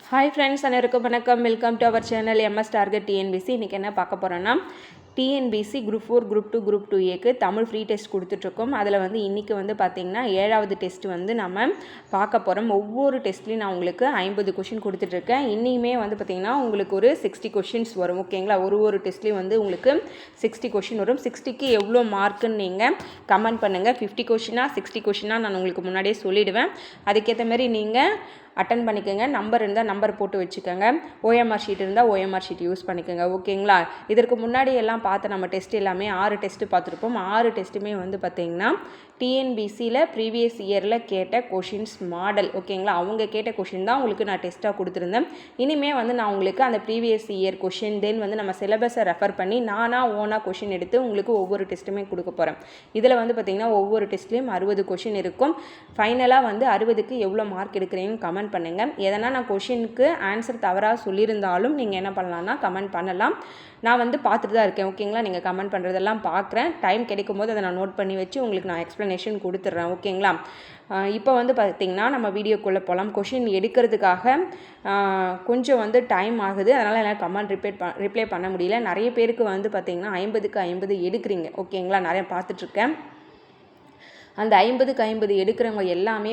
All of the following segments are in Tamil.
ஹாய் ஃப்ரெண்ட்ஸ், அனைவருக்கும் வணக்கம். Welcome to our channel MS target TNBC. இன்றைக்கி என்ன பார்க்க போகிறோன்னா, TNBC குரூப் 4 குரூப் 2 குரூப் 2Aக்கு தமிழ் ஃப்ரீ டெஸ்ட் கொடுத்துட்ருக்கோம். அதில் இன்றைக்கி பார்த்திங்கன்னா 7வது டெஸ்ட் நம்ம பார்க்க போகிறோம். ஒவ்வொரு டெஸ்ட்லேயும் நான் உங்களுக்கு 50 கொஷின் கொடுத்துட்ருக்கேன். இன்னியுமே பார்த்திங்கன்னா உங்களுக்கு ஒரு 60 கொஷின்ஸ் வரும். ஓகேங்களா? ஒரு டெஸ்ட்லேயும் உங்களுக்கு 60 கொஷின் வரும். 60க்கு எவ்வளோ மார்க்குன்னு நீங்கள் கமெண்ட் பண்ணுங்கள். 50 கொஷினா 60 கொஷினாக நான் உங்களுக்கு முன்னாடியே சொல்லிவிடுவேன். அதுக்கேற்ற மாதிரி நீங்கள் அட்டன் பண்ணிக்கோங்க. நம்பர் இருந்தால் நம்பர் போட்டு வச்சுக்கோங்க. OMR ஷீட் இருந்தால் OMR ஷீட் யூஸ் பண்ணிக்கோங்க. ஓகேங்களா? இதற்கு முன்னாடி எல்லாம் பார்த்து நம்ம டெஸ்ட் எல்லாமே 6 டெஸ்ட்டு பார்த்துருப்போம். 6 டெஸ்ட்டுமே பார்த்திங்கன்னா TNBCயில் ப்ரீவியஸ் இயரில் கேட்ட கொஷின்ஸ் மாடல். ஓகேங்களா? அவங்க கேட்ட கொஷின் தான் உங்களுக்கு நான் டெஸ்ட்டாக கொடுத்துருந்தேன். இனிமேல் நான் உங்களுக்கு அந்த ப்ரீவியஸ் இயர் கொஷின் தென் நம்ம சிலபஸை ரெஃபர் பண்ணி ஓனாக கொஷின் எடுத்து உங்களுக்கு ஒவ்வொரு டெஸ்ட்டுமே கொடுக்க போகிறேன். இதில் பார்த்திங்கன்னா ஒவ்வொரு டெஸ்ட்லேயும் 60 கொஷின் இருக்கும். ஃபைனலாக 60க்கு எவ்வளோ மார்க் எடுக்கிறீங்கன்னு கமெண்ட் பண்ணுங்கள். எதனா நான் கொஷினுக்கு ஆன்சர் தவறாக சொல்லியிருந்தாலும் நீங்கள் என்ன பண்ணலான்னா கமெண்ட் பண்ணலாம். நான் பார்த்துட்டு தான் இருக்கேன். ஓகேங்களா? நீங்கள் கமெண்ட் பண்ணுறதெல்லாம் பார்க்குறேன். டைம் கிடைக்கும் போது அதை நான் நோட் பண்ணி வச்சு உங்களுக்கு நான் எக்ஸ்ப்ளனேஷன் கொடுத்துட்றேன். ஓகேங்களா? இப்போ பார்த்திங்கன்னா நம்ம வீடியோக்குள்ளே போகலாம். கொஷின் எடுக்கிறதுக்காக கொஞ்சம் டைம் ஆகுது. அதனால் என்னால் கமெண்ட் ரிப்ளை பண்ண முடியல. நிறைய பேருக்கு பார்த்திங்கன்னா 50க்கு 50 எடுக்கிறீங்க. ஓகேங்களா? நிறைய பார்த்துட்ருக்கேன். அந்த 50க்கு 50 எடுக்கிறவங்க எல்லாமே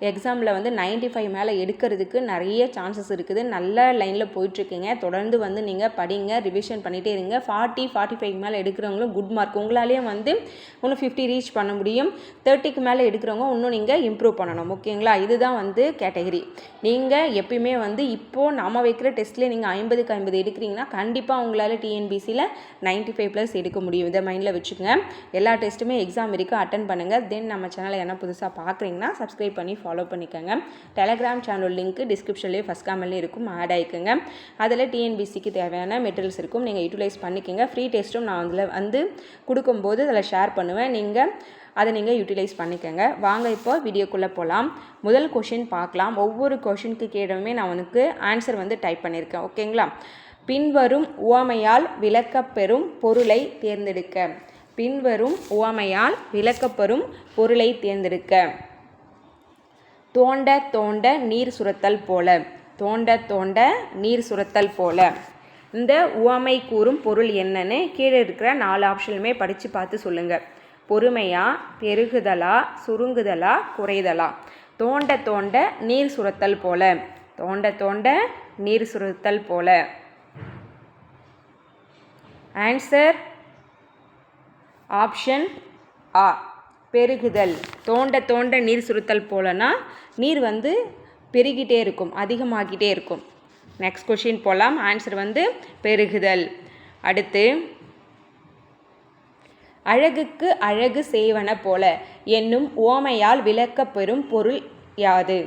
எக்ஸாமில் 95 மேலே எடுக்கிறதுக்கு நிறைய சான்சஸ் இருக்குது. நல்ல லைனில் போயிட்டுருக்கீங்க. தொடர்ந்து நீங்கள் படிங்க, ரிவிஷன் பண்ணிகிட்டே இருங்க. 40-45 மேலே எடுக்கிறவங்களும் குட் மார்க். உங்களாலேயே இன்னும் 50 ரீச் பண்ண முடியும். 30க்கு மேலே எடுக்கிறவங்க இன்னும் நீங்கள் இம்ப்ரூவ் பண்ணணும். ஓகேங்களா? இதுதான் கேட்டகரி. நீங்கள் எப்பயுமே இப்போது நம்ம வைக்கிற டெஸ்ட்லேயே நீங்கள் 50க்கு 50 எடுக்கிறீங்கன்னா கண்டிப்பாக உங்களால் TNBCயில் 95+ எடுக்க முடியும். இதை மைண்டில் வச்சுக்கோங்க. எல்லா டெஸ்ட்டுமே எக்ஸாம் வரைக்கும் அட்டன் பண்ணுங்கள். தென் நம்ம சேனலை என்ன புதுசாக பார்க்குறீங்கன்னா சப்ஸ்கிரைப் பண்ணி ஃபாலோ பண்ணிக்கோங்க. டெலகிராம் சேனல் லிங்க் டிஸ்கிரிப்ஷன்லேயே ஃபஸ்ட் கமெண்ட்லேயே இருக்கும். ஆட் ஆகிக்கோங்க. அதில் TNBCக்கு தேவையான மெட்டீரியல்ஸ் இருக்கும். நீங்கள் யூட்டிலைஸ் பண்ணிக்கோங்க. ஃப்ரீ டெஸ்ட்டும் நான் அதில் கொடுக்கும்போது அதில் ஷேர் பண்ணுவேன். அதை நீங்கள் யூட்டிலைஸ் பண்ணிக்கோங்க. வாங்க இப்போ வீடியோக்குள்ளே போகலாம். முதல் கொஷின் பார்க்கலாம். ஒவ்வொரு கொஷினுக்கு கீழே நான் உனக்கு ஆன்சர் டைப் பண்ணியிருக்கேன். ஓகேங்களா? பின்வரும் உவமையால் விளக்கப்பெறும் பொருளை தேர்ந்தெடுக்க. பின்வரும் உவமையால் விளக்கப்பெறும் பொருளை தேர்ந்தெடுக்க. தோண்ட தோண்ட நீர் சுரத்தல் போல. தோண்ட தோண்ட நீர் சுரத்தல் போல. இந்த உவமை கூறும் பொருள் என்னன்னு கீழே இருக்கிற 4 ஆப்ஷனுமே படித்து பார்த்து சொல்லுங்கள். பொறுமையா, பெருகுதலா, சுருங்குதலா, குறைதலா? தோண்ட தோண்ட நீர் சுரத்தல் போல. தோண்ட தோண்ட நீர் சுரத்தல் போல. ஆன்சர் ஆப்ஷன் ஆ, பெருகுதல். தோண்ட தோண்ட நீர் சுருத்தல் போலனா நீர் பெருகிட்டே இருக்கும், அதிகமாகிட்டே இருக்கும். நெக்ஸ்ட் கொஷின் போகலாம். ஆன்சர் பெருகுதல். அடுத்து, அழகுக்கு அழகு செய்வன போல என்னும் உவமையால் விளக்கப்பெறும் பொருள் யாது?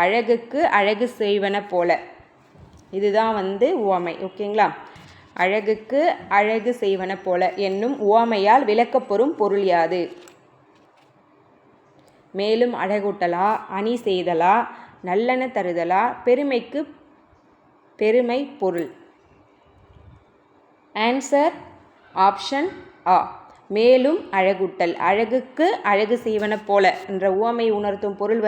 அழகுக்கு அழகு செய்வன போல. இதுதான் உவமை. ஓகேங்களா? அழகுக்கு அழகு செய்வன போல என்னும் உவமையால் விளக்கப்பெறும் பொருள் யாது? மேலும் அழகூட்டலா, அணி செய்தலா, நல்லன தருதலா, பெருமைக்கு பெருமை பொருள்? ஆன்சர் ஆப்ஷன் ஆ, மேலும் அழகூட்டல். அழகுக்கு அழகு செய்வன போல என்ற உவமை உணர்த்தும் பொருள்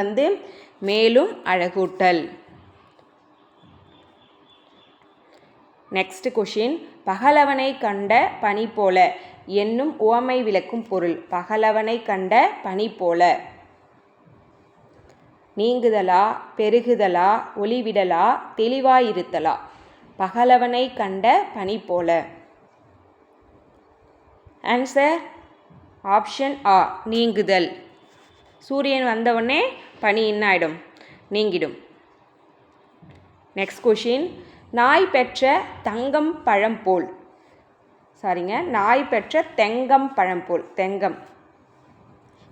மேலும் அழகூட்டல். Next question. பகலவனை கண்ட பனி போல என்னும் உவமை விளக்கும் பொருள். பகலவனை கண்ட பனி போல. நீங்குதலா, பெருகுதலா, ஒளிவிடலா, தெளிவாயிருத்தலா? பகலவனை கண்ட பனி போல. ஆன்சர் ஆப்ஷன் ஆ, நீங்குதல். சூரியன் வந்தவுடனே பனி என்ன ஆகிடும்? நீங்கிடும். Next question. நாய் பெற்ற தங்கம் பழம் போல். நாய் பெற்ற தெங்கம் பழம் போல். தெங்கம்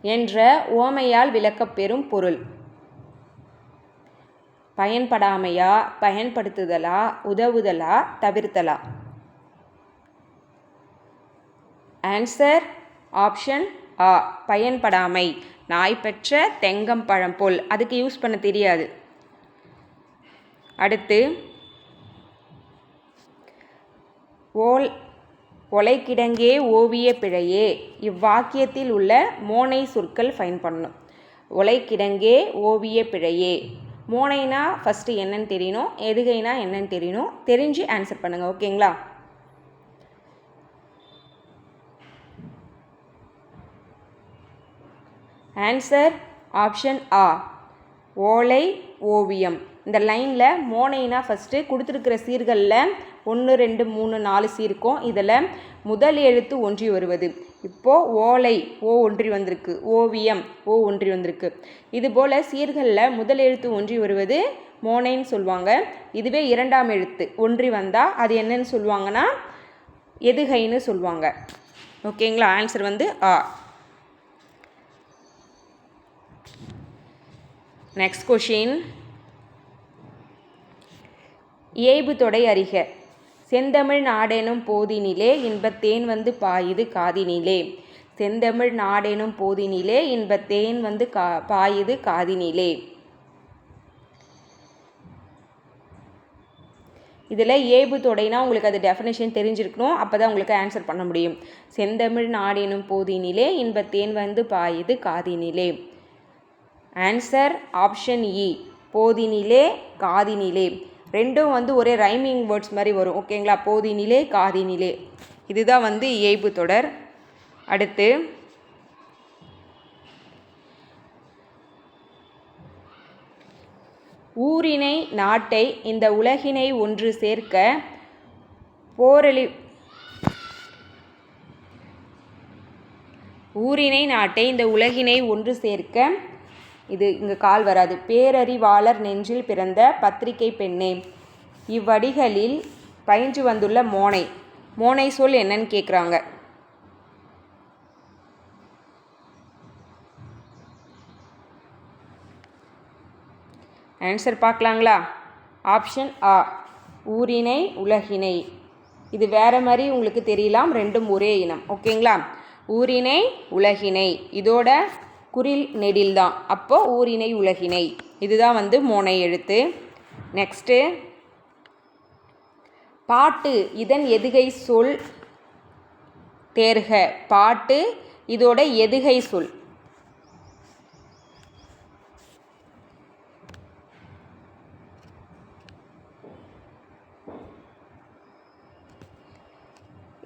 என்ற உவமையால் விளக்கப்பெறும் பொருள். பயன்படாமையா, பயன்படுத்துதலா, உதவுதலா, தவிர்த்தலா? ஆன்சர் ஆப்ஷன் ஆ, பயன்படாமை. நாய் பெற்ற தெங்கம் பழம் போல். அதுக்கு யூஸ் பண்ண தெரியாது. அடுத்து, ஒலைக்கிடங்கே ஓவிய பிழையே. இவ்வாக்கியத்தில் உள்ள மோனை சொற்கள் ஃபைன் பண்ணணும். ஒலைக்கிடங்கே ஓவிய பிழையே. மோனைனா ஃபஸ்ட்டு என்னன்னு தெரியணும், எதுகைனா என்னன்னு தெரியணும், தெரிஞ்சு ஆன்சர் பண்ணுங்கள். ஓகேங்களா? ஆன்சர் ஆப்ஷன் ஆ, ஓலை ஓவியம். இந்த லைனில் மோனைனா ஃபஸ்ட்டு கொடுத்துருக்கிற சீர்களில் 1 2 3 4 சீர்க்கும். இதில் முதல் எழுத்து ஒன்றி வருவது. இப்போது ஓலை ஓ ஒன்றி வந்திருக்கு, ஓவியம் ஓ ஒன்றி வந்திருக்கு. இதுபோல் சீர்களில் முதல் எழுத்து ஒன்றி வருவது மோனைன்னு சொல்லுவாங்க. இதுவே இரண்டாம் எழுத்து ஒன்றி வந்தால் அது என்னன்னு சொல்லுவாங்கன்னா எதுகைன்னு சொல்லுவாங்க. ஓகேங்களா? ஆன்சர் வந்து ஆ. Next question. இயைபு தொடை அறிக. செந்தமிழ் நாடெனும் போதினிலே இன்பத்தேன் வந்து பாயுது காதினிலே. செந்தமிழ் நாடெனும் போதினிலே இன்பத்தேன் வந்து பாயுது காதினிலே. இதில் இயைபு தொடைனா உங்களுக்கு அது டெஃபினேஷன் தெரிஞ்சிருக்கணும். அப்போ தான் உங்களுக்கு ஆன்சர் பண்ண முடியும். செந்தமிழ் நாடெனும் போதினிலே இன்பத்தேன் வந்து பாயுது காதினிலே. ஆன்சர் ஆப்ஷன் இ, போதினிலே காதினிலே. ரெண்டும் வந்து ஒரே ரைமிங் வேர்ட்ஸ் மாதிரி வரும். ஓகேங்களா? போதினிலே காதினிலே. இதுதான் வந்து இயைபு தொடர். அடுத்து ஊரினை நாட்டை இந்த உலகினை ஒன்று சேர்க்க ஊரினை நாட்டை இந்த உலகினை ஒன்று சேர்க்க, இது இங்கே கால் வராது, பேரறிவாளர் நெஞ்சில் பிறந்த பத்திரிகை பெண்ணே. இவ்வடிகளில் பயின்று வந்துள்ள மோனை. மோனை சொல் என்னன்னு கேட்குறாங்க. ஆன்சர் பார்க்கலாங்களா? ஆப்ஷன் ஆ, ஊரினை உலகினை. இது வேறு மாதிரி உங்களுக்கு தெரியலாம், ரெண்டும் ஒரே இனம். ஓகேங்களா? ஊரினை உலகினை, இதோட குறில் நெடில் தான். அப்போது ஊரினை உலகினை. இதுதான் வந்து மோனை எழுத்து. நெக்ஸ்ட்டு பாட்டு இதன் எதுகை சொல் தேர்க. பாட்டு இதோட எதுகை சொல்.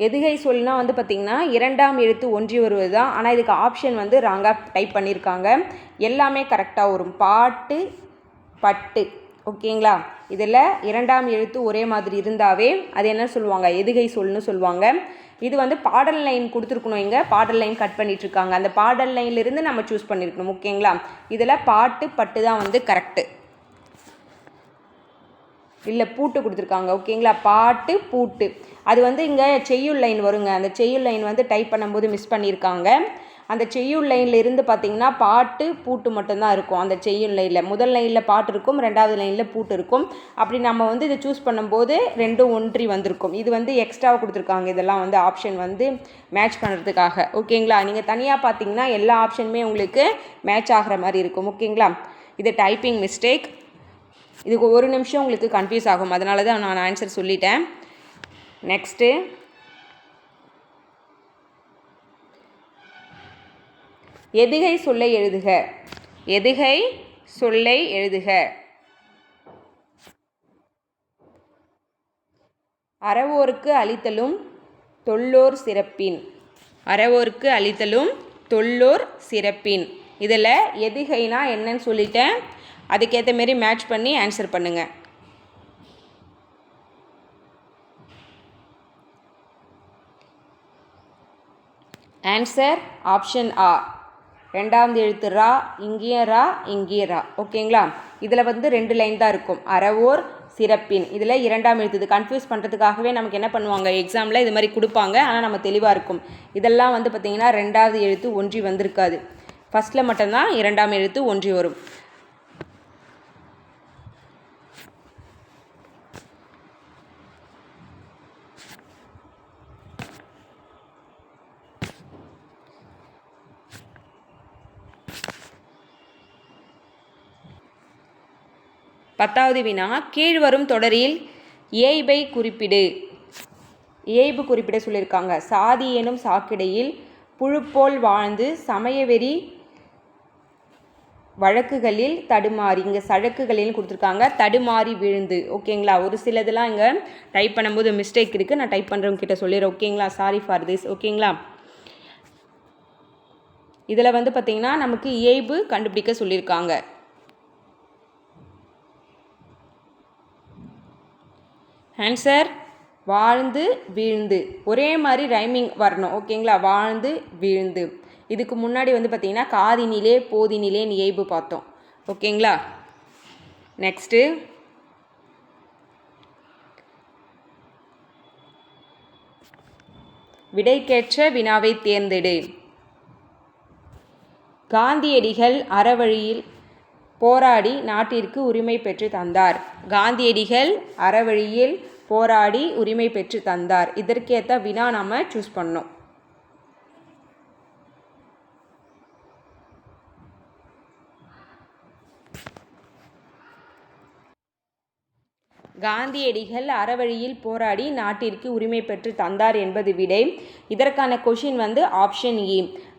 எதுகை சொல்னால் வந்து பார்த்திங்கன்னா இரண்டாம் எழுத்து ஒன்றி வருவது தான். ஆனால் இதுக்கு ஆப்ஷன் வந்து ராங்காக டைப் பண்ணியிருக்காங்க. எல்லாமே கரெக்டாக வரும். பாட்டு பட்டு. ஓகேங்களா? இதில் இரண்டாம் எழுத்து ஒரே மாதிரி இருந்தாவே அது என்ன சொல்லுவாங்க? எதுகை சொல்னு சொல்லுவாங்க. இது வந்து பாடல் லைன் கொடுத்துருக்கணும். இங்கே பாடல் லைன் கட் பண்ணிகிட்ருக்காங்க. அந்த பாடல் லைன்லேருந்து நம்ம சூஸ் பண்ணியிருக்கணும். ஓகேங்களா? இதில் பாட்டு பட்டு தான் வந்து கரெக்டு. இல்லை பூட்டு கொடுத்துருக்காங்க. ஓகேங்களா? பாட்டு பூட்டு. அது வந்து இங்கே செய்யுள் லைன் வருங்க. அந்த செய்யுள் லைன் வந்து டைப் பண்ணும்போது மிஸ் பண்ணியிருக்காங்க. அந்த செய்யுள் லைனில் இருந்து பார்த்திங்கன்னா பாட்டு பூட்டு மட்டும்தான் இருக்கும். அந்த செய்யுள் லைனில் முதல் லைனில் பாட்டு இருக்கும், ரெண்டாவது லைனில் பூட்டு இருக்கும். அப்படி நம்ம வந்து இதை சூஸ் பண்ணும்போது ரெண்டும் ஒன்றி வந்திருக்கும். இது வந்து எக்ஸ்ட்ராவாக கொடுத்துருக்காங்க. இதெல்லாம் வந்து ஆப்ஷன் வந்து மேட்ச் பண்ணுறதுக்காக. ஓகேங்களா? நீங்கள் தனியாக பார்த்தீங்கன்னா எல்லா ஆப்ஷனுமே உங்களுக்கு மேட்ச் ஆகிற மாதிரி இருக்கும். ஓகேங்களா? இது டைப்பிங் மிஸ்டேக். இதுக்கு ஒரு நிமிஷம் உங்களுக்கு கன்ஃபியூஸ் ஆகும். அதனால தான் நான் ஆன்சர் சொல்லிட்டேன். நெக்ஸ்ட்டு எதுகை சொல்லை எழுதுக. எதுகை சொல்லை எழுதுக. அறவோருக்கு அளித்தலும் தொல்லோர் சிறப்பின். அறவோருக்கு அளித்தலும் தொல்லோர் சிறப்பின். இதில் எதுகைனா என்னன்னு சொல்லிட்டேன். அதுக்கேற்ற மாரி மேட்ச் பண்ணி ஆன்சர் பண்ணுங்கள். ஆன்சர் ஆப்ஷன் ஆ, ரெண்டாவது எழுத்து ரா, இங்கேயும் ரா, இங்கேயும் ரா. ஓகேங்களா? இதில் வந்து 2 லைன் தான் இருக்கும். அறவோர் சிறப்பின். இதில் இரண்டாம் எழுத்து. இது கன்ஃபியூஸ் பண்ணுறதுக்காகவே நமக்கு என்ன பண்ணுவாங்க, எக்ஸாமில் இது மாதிரி கொடுப்பாங்க. ஆனால் நம்ம தெளிவாக இருக்கும். இதெல்லாம் வந்து பார்த்திங்கன்னா ரெண்டாவது எழுத்து ஒன்றி வந்திருக்காது. ஃபஸ்ட்டில் மட்டும்தான் இரண்டாம் எழுத்து ஒன்றி வரும். பத்தாவது வினா, கீழ்வரும் தொடரில் இயைபை குறிப்பிடு. இயைபு குறிப்பிட சொல்லியிருக்காங்க. சாதி எனும் சாக்கிடையில் புழுப்போல் வாழ்ந்து சமயவெறி வழக்குகளில் தடுமாறி, இங்கே சழக்குகளில் கொடுத்துருக்காங்க, தடுமாறி விழுந்து. ஓகேங்களா, ஒரு சிலதெல்லாம் இங்கே டைப் பண்ணும்போது மிஸ்டேக் இருக்குது, நான் டைப் பண்ணுறவங்க கிட்ட சொல்லிடுறேன். ஓகேங்களா, சாரி ஃபார் திஸ். ஓகேங்களா, இதில் வந்து பார்த்திங்கன்னா நமக்கு இயைபு கண்டுபிடிக்க சொல்லியிருக்காங்க. ஆன்சர் வாழ்ந்து வீழ்ந்து. ஒரே மாதிரி ரைமிங் வரணும். ஓகேங்களா, வாழ்ந்து வீழ்ந்து. இதுக்கு முன்னாடி வந்து பார்த்திங்கன்னா காதினிலே போதினிலே இயைபு பார்த்தோம். ஓகேங்களா, நெக்ஸ்ட்டு விடைக்கேற்ற வினாவை தேர்ந்தெடு. காந்தியடிகள் அறவழியில் போராடி நாட்டிற்கு உரிமை பெற்று தந்தார். காந்தியடிகள் அறவழியில் போராடி உரிமை பெற்று தந்தார். இதற்கேற்ற வினா நாம் சூஸ் பண்ணோம். காந்தியடிகள் அறவழியில் போராடி நாட்டிற்கு உரிமை பெற்று தந்தார் என்பது விடை. இதற்கான கொஷின் வந்து ஆப்ஷன் இ.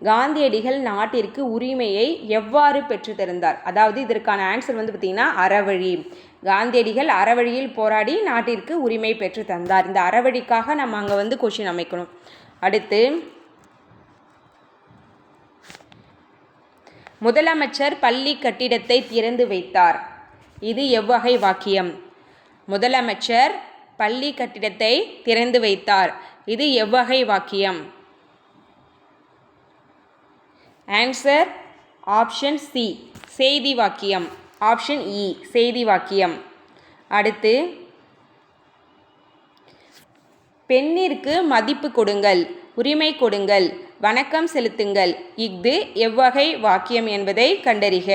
காந்தியடிகள் நாட்டிற்கு உரிமையை எவ்வாறு பெற்று தந்தார், அதாவது இதற்கான ஆன்சர் வந்து பார்த்திங்கன்னா அறவழி. காந்தியடிகள் அறவழியில் போராடி நாட்டிற்கு உரிமை பெற்று தந்தார். இந்த அறவழிக்காக நம்ம அங்கே வந்து கொஷின் அமைக்கணும். அடுத்து முதலமைச்சர் பள்ளி கட்டிடத்தை திறந்து வைத்தார். இது எவ்வகை வாக்கியம்? முதலமைச்சர் பள்ளி கட்டிடத்தை திறந்து வைத்தார். இது எவ்வகை வாக்கியம்? ஆன்சர் ஆப்ஷன் சி, செய்தி வாக்கியம். ஆப்ஷன் இ, செய்தி வாக்கியம். அடுத்து பெண்ணிற்கு மதிப்பு கொடுங்கள், உரிமை கொடுங்கள், வணக்கம் செலுத்துங்கள். இஃது எவ்வகை வாக்கியம் என்பதை கண்டறிக.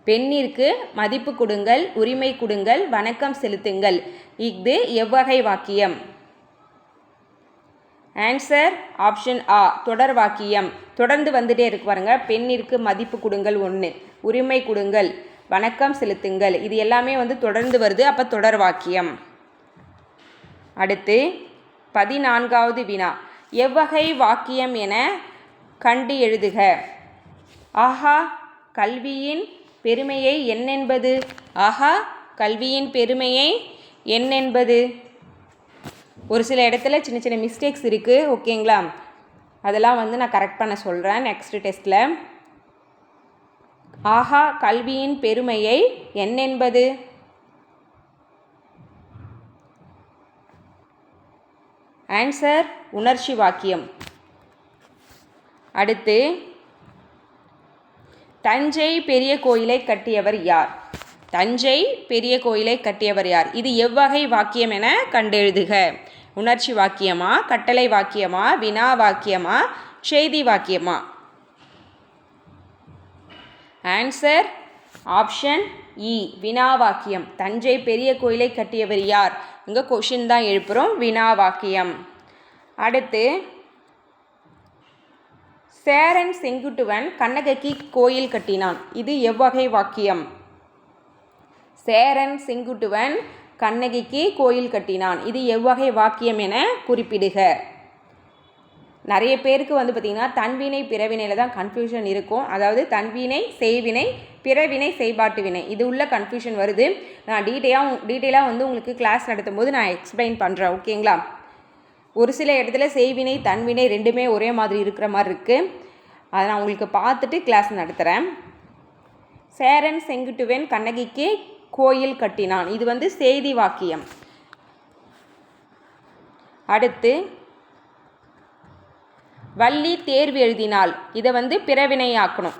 பெண்ணிற்கு மதிப்பு கொடுங்கள், உரிமை கொடுங்கள், வணக்கம் செலுத்துங்கள். இஃது எவ்வகை வாக்கியம்? ஆன்சர் ஆப்ஷன் ஆ, தொடர் வாக்கியம். தொடர்ந்து வந்துட்டே இருக்கு பாருங்க. பெண்ணிற்கு மதிப்பு கொடுங்கள் 1, உரிமை கொடுங்கள், வணக்கம் செலுத்துங்கள். இது எல்லாமே வந்து தொடர்ந்து வருது, அப்போ தொடர் வாக்கியம். அடுத்து 14வது வினா. எவ்வகை வாக்கியம் என கண்டு எழுதுக. ஆஹா கல்வியின் பெருமையை என்னென்பது? ஆஹா கல்வியின் பெருமையை என்னென்பது? ஒரு சில இடத்துல சின்ன சின்ன மிஸ்டேக்ஸ் இருக்குது. ஓகேங்களா, அதெல்லாம் வந்து நான் கரெக்ட் பண்ண சொல்கிறேன் நெக்ஸ்ட் டெஸ்ட்டில். ஆஹா கல்வியின் பெருமையை என்னென்பது? ஆன்சர் உணர்ச்சி வாக்கியம். அடுத்து தஞ்சை பெரிய கோயிலை கட்டியவர் யார்? தஞ்சை பெரிய கோயிலை கட்டியவர் யார்? இது எவ்வகை வாக்கியம் என கண்டெழுதுக. உணர்ச்சி வாக்கியமா, கட்டளை வாக்கியமா, வினா வாக்கியமா, செய்தி வாக்கியமா? ஆன்சர் ஆப்ஷன் இ, வினா வாக்கியம். தஞ்சை பெரிய கோயிலை கட்டியவர் யார்? இங்கே கொஷின் தான் எழுப்புகிறோம், வினா வாக்கியம். அடுத்து சேரன் செங்குட்டுவன் கண்ணகிக்கு கோயில் கட்டினான். இது எவ்வகை வாக்கியம்? சேரன் செங்குட்டுவன் கண்ணகிக்கு கோயில் கட்டினான். இது எவ்வகை வாக்கியம் என குறிப்பிடுக. நிறைய பேருக்கு வந்து பார்த்திங்கன்னா தன்வினை பிறவினையில் தான் கன்ஃபியூஷன் இருக்கும். அதாவது தன்வினை செய்வினை, பிறவினை செய்பாட்டு வினை, இது உள்ள கன்ஃபியூஷன் வருது. நான் டீட்டெயிலாக வந்து உங்களுக்கு கிளாஸ் நடத்தும் போது நான் எக்ஸ்பிளைன் பண்ணுறேன். ஓகேங்களா, ஒரு சில இடத்துல செய்வினை தன்வினை ரெண்டுமே ஒரே மாதிரி இருக்கிற மாதிரி இருக்குது. அதை நான் உங்களுக்கு பார்த்துட்டு கிளாஸ் நடத்துகிறேன். சேரன் செங்குட்டுவன் கண்ணகிக்கு கோயில் கட்டினான். இது வந்து செய்தி வாக்கியம். அடுத்து வள்ளி தேர்வு எழுதினால். இதை வந்து பிறவினையாக்கணும்.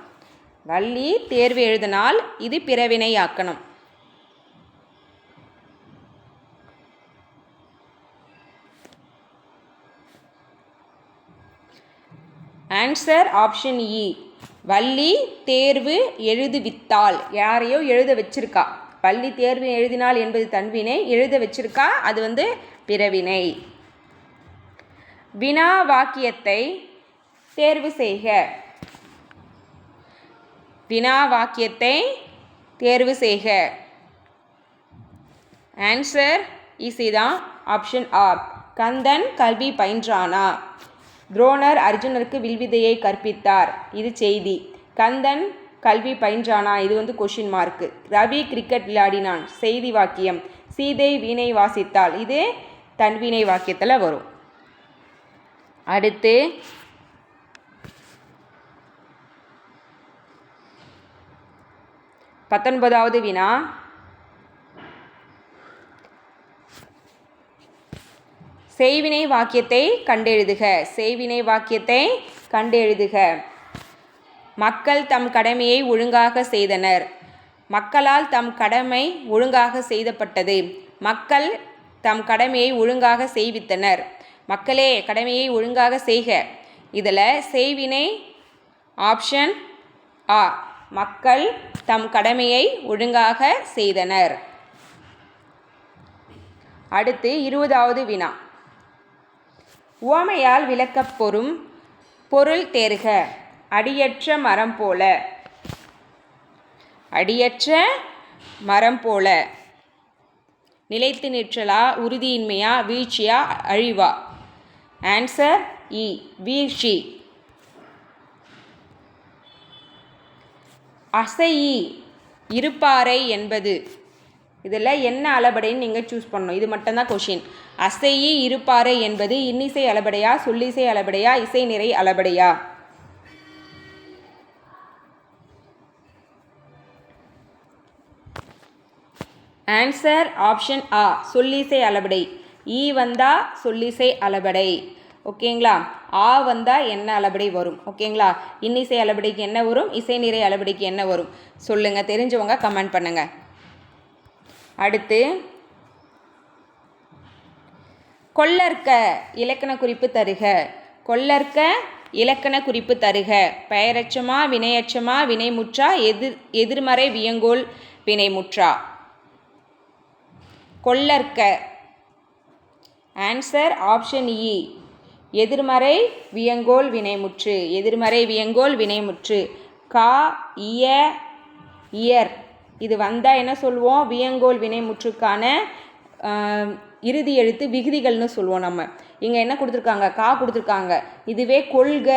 வள்ளி தேர்வு எழுதினால் இது பிறவினையாக்கணும். ஆன்சர் ஆப்ஷன் இ, வள்ளி தேர்வு எழுதுவித்தாள். யாரையோ எழுத வச்சிருக்கா. வள்ளி தேர்வு எழுதினாள் என்பது தன்வினை, எழுத வச்சிருக்கா அது வந்து பிறவினை. வினா வாக்கியத்தை தேர்வு செய்க. வினா வாக்கியத்தை தேர்வு செய்க. ஆன்சர் ஈஸி தான், ஆப்ஷன் ஆ, கந்தன் கல்வி பயின்றானா. துரோணர் அர்ஜுனருக்கு வில்வித்தையை கற்பித்தார். இது செய்தி. கந்தன் கல்வி பயின்றானா? இது வந்து கொஷின் மார்க்கு. ரவி கிரிக்கெட் விளையாடினான். செய்தி வாக்கியம். சீதை வீணை வாசித்தாள். இது தன்வினை வாக்கியத்தில் வரும். அடுத்து 19வது வினா. செய்வினை வாக்கியத்தை கண்டெழுதுக. செய்வினை வாக்கியத்தை கண்டெழுதுக. மக்கள் தம் கடமையை ஒழுங்காக செய்தனர். மக்களால் தம் கடமை ஒழுங்காக செய்தப்பட்டது. மக்கள் தம் கடமையை ஒழுங்காக செய்வித்தனர். மக்களே கடமையை ஒழுங்காக செய்க. இதில் செய்வினை ஆப்ஷன் ஆ. மக்கள் தம் கடமையை ஒழுங்காக செய்தனர். அடுத்து 20வது வினா. உவமையால் விளக்கப்பெறும் பொருள் தேர்க. அடியற்ற மரம் போல. அடியற்ற மரம் போல. நிலைத்து நிற்றலா? உறுதியின்மையா? வீழ்ச்சியா? அழிவா? ஆன்சர் இ. வீழ்ச்சி. அசையி இருப்பாறை என்பது. இதில் என்ன அளபடைன்னு நீங்கள் சூஸ் பண்ணணும். இது மட்டும்தான் கொஷின். அசையி இருப்பாறை என்பது இன்னிசை அளபடையா? சொல்லிசை அளபடையா? இசை நிறை அளபடையா? ஆன்சர் ஆப்ஷன் ஆ. சொல்லிசை அளபடை. ஈ வந்தால் சொல்லிசை அளபடை. ஓகேங்களா? ஆ வந்தால் என்ன அளபடை வரும்? ஓகேங்களா? இன்னிசை அளபடைக்கு என்ன வரும்? இசை நிறை அளபடைக்கு என்ன வரும்? சொல்லுங்கள். தெரிஞ்சவங்க கமெண்ட் பண்ணுங்கள். அடுத்து கொல்லற்க இலக்கண குறிப்பு தருக. கொல்லற்க இலக்கண குறிப்பு தருக. பெயரச்சமா? வினையச்சமா? வினைமுற்றா? எதிர்மறை வியங்கோல் வினைமுற்றா? கொல்லற்க. ஆன்சர் ஆப்ஷன் இ. எதிர்மறை வியங்கோல் வினைமுற்று. எதிர்மறை வியங்கோல் வினைமுற்று. கா இய இயர் இது வந்தால் என்ன சொல்லுவோம்? வியங்கோல் வினைமுற்றுக்கான இறுதி எழுத்து விகுதிகள்னு சொல்லுவோம். நம்ம இங்கே என்ன கொடுத்துருக்காங்க? கா கொடுத்துருக்காங்க. இதுவே கொள்க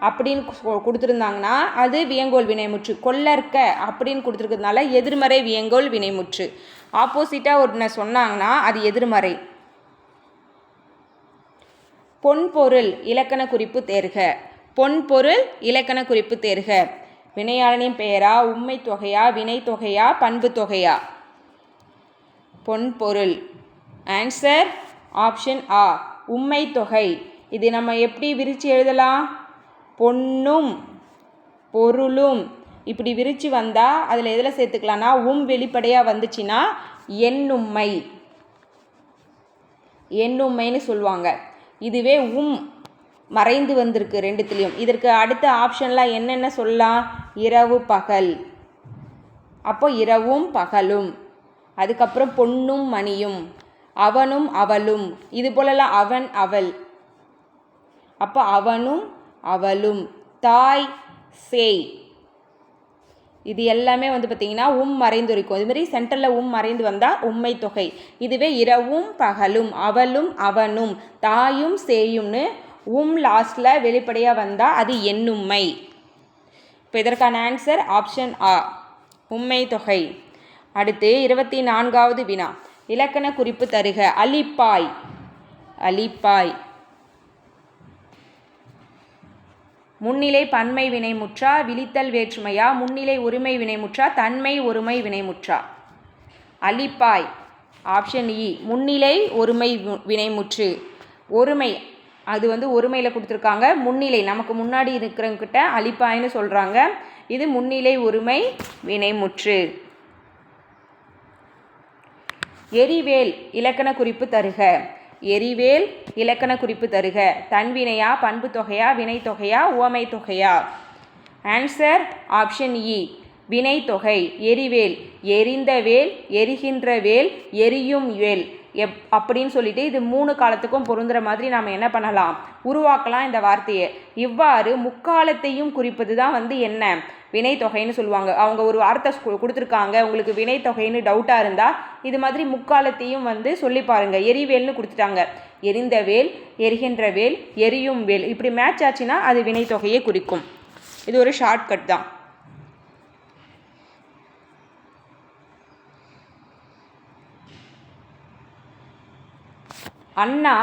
அப்படின்னு கொடுத்துருந்தாங்கன்னா அது வியங்கோல் வினைமுற்று. கொல்லற்க அப்படின்னு கொடுத்துருக்கிறதுனால எதிர்மறை வியங்கோல் வினைமுற்று. ஆப்போசிட்டாக ஒன்று சொன்னாங்கன்னா அது எதிர்மறை. பொன்பொருள் இலக்கண குறிப்பு தேர்க. பொன்பொருள் இலக்கண குறிப்பு தேர்க. வினையாளனின் பெயரா? உண்மை தொகையா? வினை தொகையா? பண்பு தொகையா? பொன்பொருள். ஆன்சர் ஆப்ஷன் ஆ. உண்மை தொகை. இது நம்ம எப்படி விரித்து எழுதலாம்? பொன்னும் பொருளும் இப்படி விரித்து வந்தால் அதில் எதில் சேர்த்துக்கலாம்னா வெளிப்படையாக வந்துச்சுன்னா எண்ணும்மை. எண்ணும்மைன்னு சொல்லுவாங்க. இதுவே மறைந்து வந்திருக்கு ரெண்டுத்துலேயும். இதற்கு அடுத்த ஆப்ஷன்லாம் என்னென்ன சொல்லலாம்? இரவு பகல். அப்போ இரவும் பகலும். அதுக்கப்புறம் பொன்னும் மணியும். அவனும் அவளும். இது போலலாம் அவன் அவள். அப்போ அவனும் அவளும். தாய் சேய். இது எல்லாமே வந்து பார்த்திங்கன்னா மறைந்து இருக்கும். இதுமாரி சென்டரில் மறைந்து வந்தால் உண்மை தொகை. இதுவே இரவும் பகலும், அவளும் அவனும், தாயும் சேயும்னு லாஸ்டில் வெளிப்படையாக வந்தால் அது எண்ணும்மை. இப்போ இதற்கான ஆன்சர் ஆப்ஷன் ஆ. உண்மை தொகை. அடுத்து 24வது வினா. இலக்கண குறிப்பு தருக. அலிப்பாய். அலிப்பாய். முன்னிலை பன்மை வினைமுற்றா? விழித்தல் வேற்றுமையா? முன்னிலை ஒருமை வினைமுற்றா? தன்மை ஒருமை வினைமுற்றா? அலிப்பாய். ஆப்ஷன் இ. முன்னிலை ஒருமை வினைமுற்று. ஒருமை அது வந்து ஒருமையில் கொடுத்துருக்காங்க. முன்னிலை நமக்கு முன்னாடி இருக்கிறவங்கிட்ட அலிப்பாய்னு சொல்கிறாங்க. இது முன்னிலை ஒருமை வினைமுற்று. எரிவேல் இலக்கண குறிப்பு தருக. எரிவேல் இலக்கண குறிப்பு தருக. தன்வினையா? பண்பு தொகையா? வினை தொகையா? உவமை தொகையா? ஆன்சர் ஆப்ஷன் இ. வினை தொகை. எரிவேல். எரிந்த வேல், எரிகின்ற வேல், எரியும் வேல் அப்படின்னு சொல்லிட்டு இது 3 காலத்துக்கும் பொருந்துகிற மாதிரி நாம் என்ன பண்ணலாம்? உருவாக்கலாம் இந்த வார்த்தையை. இவ்வாறு முக்காலத்தையும் குறிப்பது தான் வந்து என்ன? வினை தொகைன்னு சொல்லுவாங்க. அவங்க ஒரு வார்த்தை கொடுத்துருக்காங்க, உங்களுக்கு வினை தொகைன்னு டவுட்டாக இருந்தால் இது மாதிரி முக்காலத்தையும் வந்து சொல்லி பாருங்கள். எரிவேல்னு கொடுத்துட்டாங்க. எரிந்த வேல், எரிகின்ற வேல், எரியும் வேல். இப்படி மேட்ச் ஆச்சுன்னா அது வினைத்தொகையை குறிக்கும். இது ஒரு ஷார்ட்கட் தான். அண்ணா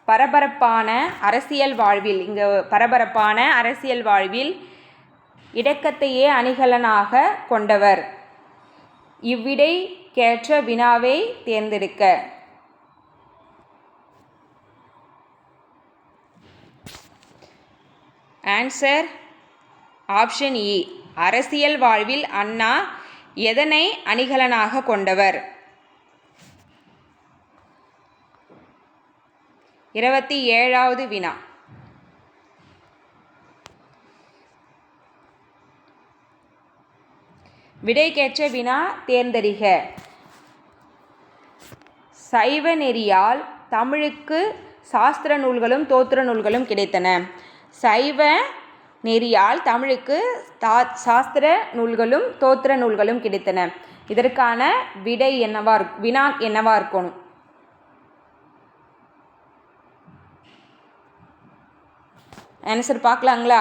பரபரப்பான அரசியல் வாழ்வில், இங்கே பரபரப்பான அரசியல் வாழ்வில் இடக்கத்தையே அணிகலனாக கொண்டவர். இவ்விடைக்கேற்ற வினாவை தேர்ந்தெடுக்க. ஆன்சர் ஆப்ஷன் இ. அரசியல் வாழ்வில் அண்ணா எதனை அணிகலனாக கொண்டவர்? 27வது வினா. விடைக்கேற்ற வினா தேர்ந்தறிக. சைவ நெறியால் தமிழுக்கு சாஸ்திர நூல்களும் தோத்திர நூல்களும் கிடைத்தன. சைவ நெறியால் தமிழுக்கு சாஸ்திர நூல்களும் தோத்திர நூல்களும் கிடைத்தன. இதற்கான விடை என்னவா வினா என்னவா இருக்கணும்? ஆன்சர் பார்க்கலாங்களா?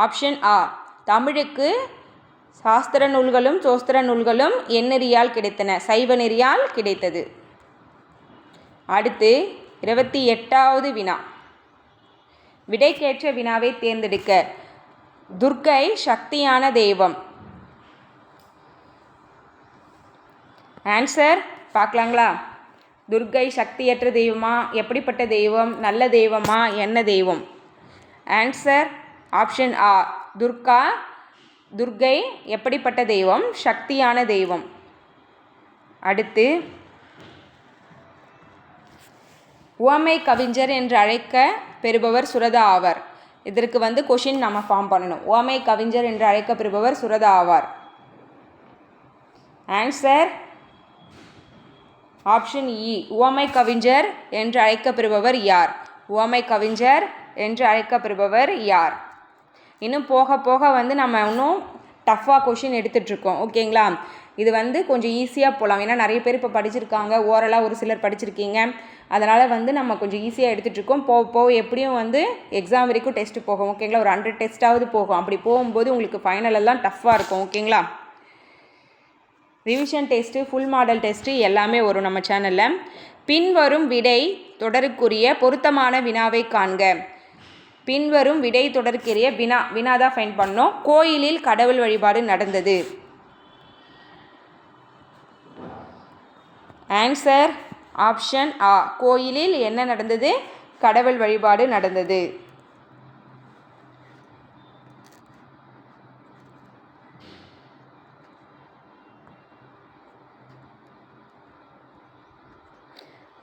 ஆப்ஷன் ஆ. தமிழுக்கு சாஸ்திர நூல்களும் சோஸ்திர நூல்களும் எந்நெறியால் கிடைத்தன? சைவ நெறியால் கிடைத்தது. அடுத்து 28வது வினா. விடைக்கேற்ற வினாவை தேர்ந்தெடுக்க. துர்க்கை சக்தியான தெய்வம். ஆன்சர் பார்க்கலாங்களா? துர்க்கை சக்தியற்ற தெய்வமா? எப்படிப்பட்ட தெய்வம்? நல்ல தெய்வமா? என்ன தெய்வம்? ஆன்சர் ஆப்ஷன் ஆ. துர்க்கை எப்படிப்பட்ட தெய்வம்? சக்தியான தெய்வம். அடுத்து உவமை கவிஞர் என்று அழைக்க பெறுபவர் சுரதா ஆவார். இதற்கு கொஷின் நம்ம ஃபார்ம் பண்ணணும். உவமை கவிஞர் என்று அழைக்க பெறுபவர் சுரதா ஆவார். ஆன்சர் ஆப்ஷன் இ. உவமை கவிஞர் என்று அழைக்கப்பெறுபவர் யார்? உவமை கவிஞர் என்று அழைக்கப்பெறுபவர் யார்? இன்னும் போக போக நம்ம இன்னும் டஃப்பாக கொஷின் எடுத்துகிட்ருக்கோம். ஓகேங்களா? இது கொஞ்சம் ஈஸியாக போகலாம். ஏன்னா நிறைய பேர் இப்போ படிச்சிருக்காங்க, ஓரலாக ஒரு சிலர் படிச்சிருக்கீங்க. அதனால் நம்ம கொஞ்சம் ஈஸியாக எடுத்துகிட்ருக்கோம். போக எப்படியும் எக்ஸாம் வரைக்கும் டெஸ்ட்டு போகும். ஓகேங்களா? ஒரு 100 டெஸ்ட்டாவது போகும். அப்படி போகும்போது உங்களுக்கு ஃபைனலெல்லாம் டஃப்பாக இருக்கும். ஓகேங்களா? Revision test, full model test எல்லாமே வரும் நம்ம சேனலில். பின்வரும் விடை தொடருக்குரிய பொருத்தமான வினாவை காண்க. பின்வரும் விடை தொடருக்குரிய வினா தான் ஃபைன் பண்ணோம். கோயிலில் கடவுள் வழிபாடு நடந்தது. ஆன்சர் ஆப்ஷன் ஆ. கோயிலில் என்ன நடந்தது? கடவுள் வழிபாடு நடந்தது.